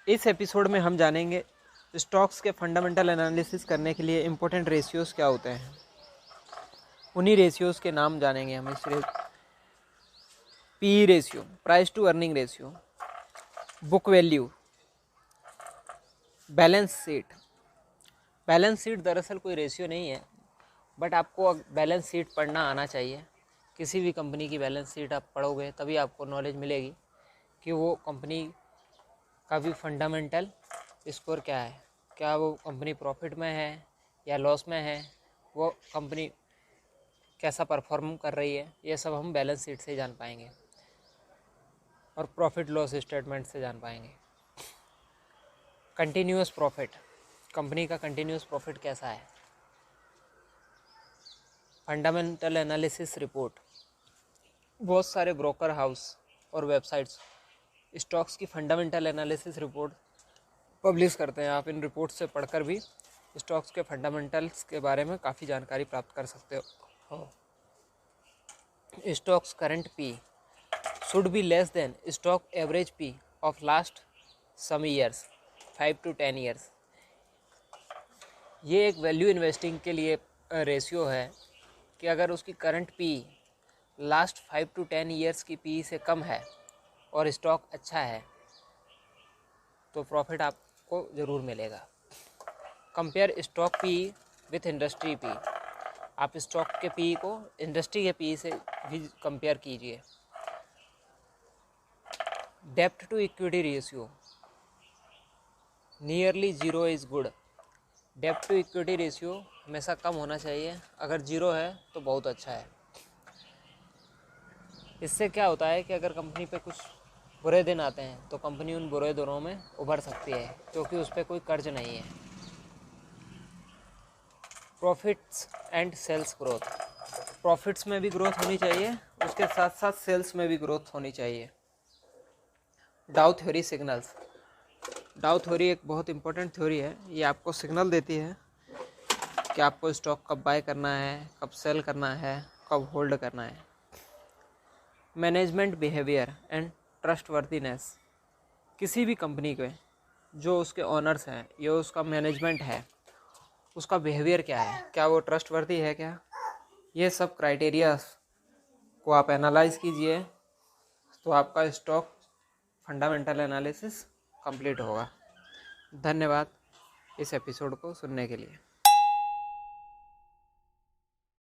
इस एपिसोड में हम जानेंगे स्टॉक्स के फंडामेंटल एनालिसिस करने के लिए इम्पोर्टेंट रेशियोज़ क्या होते हैं। उन्हीं रेशियोज़ के नाम जानेंगे हम। इस P ratio, price to earning ratio, book value, balance sheet. Balance sheet दरअसल कोई रेशियो नहीं है, बट आपको बैलेंस शीट पढ़ना आना चाहिए। किसी भी कंपनी की बैलेंस शीट आप पढ़ोगे तभी आपको नॉलेज मिलेगी कि वो कंपनी का भी फंडामेंटल स्कोर क्या है, क्या वो कंपनी प्रॉफिट में है या लॉस में है, वो कंपनी कैसा परफॉर्म कर रही है, ये सब हम बैलेंस शीट से जान पाएंगे और प्रॉफिट लॉस स्टेटमेंट से जान पाएंगे। कंटिन्यूअस प्रॉफिट, कंपनी का कंटिन्यूअस प्रॉफिट कैसा है। फंडामेंटल एनालिसिस रिपोर्ट, बहुत सारे ब्रोकर हाउस और वेबसाइट्स स्टॉक्स की फंडामेंटल एनालिसिस रिपोर्ट पब्लिश करते हैं। आप इन रिपोर्ट से पढ़कर भी स्टॉक्स के फंडामेंटल्स के बारे में काफ़ी जानकारी प्राप्त कर सकते हो। Stocks current P should be less than stock average P of last some years, 5 to 10 years। ये एक वैल्यू इन्वेस्टिंग के लिए रेशियो है कि अगर उसकी current P last 5 to 10 years की पी से कम है और स्टॉक अच्छा है तो प्रॉफिट आपको ज़रूर मिलेगा। Compare stock P with industry P, आप स्टॉक के पी को इंडस्ट्री के पी से भी कंपेयर कीजिए। डेप्ट to equity ratio, nearly zero is good. डेप्ट टू इक्विटी रेशियो हमेशा कम होना चाहिए, अगर ज़ीरो है तो बहुत अच्छा है। इससे क्या होता है कि अगर कंपनी पे कुछ बुरे दिन आते हैं तो कंपनी उन बुरे दिनों में उभर सकती है क्योंकि उस पर कोई कर्ज नहीं है। Profits and sales growth, profits में भी ग्रोथ होनी चाहिए, उसके साथ साथ सेल्स में भी ग्रोथ होनी चाहिए। डाउ थ्योरी सिग्नल्स, डाउ थ्योरी एक बहुत इंपॉर्टेंट थ्योरी है। ये आपको सिग्नल देती है कि आपको स्टॉक कब बाय करना है, कब सेल करना है, कब होल्ड करना है। मैनेजमेंट बिहेवियर एंड ट्रस्टवर्दीनेस, किसी भी कंपनी के जो उसके ऑनर्स हैं या उसका मैनेजमेंट है उसका बिहेवियर क्या है, क्या वो ट्रस्टवर्दी है क्या, ये सब क्राइटेरिया को आप एनालाइज कीजिए तो आपका स्टॉक फंडामेंटल एनालिसिस कंप्लीट होगा। धन्यवाद इस एपिसोड को सुनने के लिए।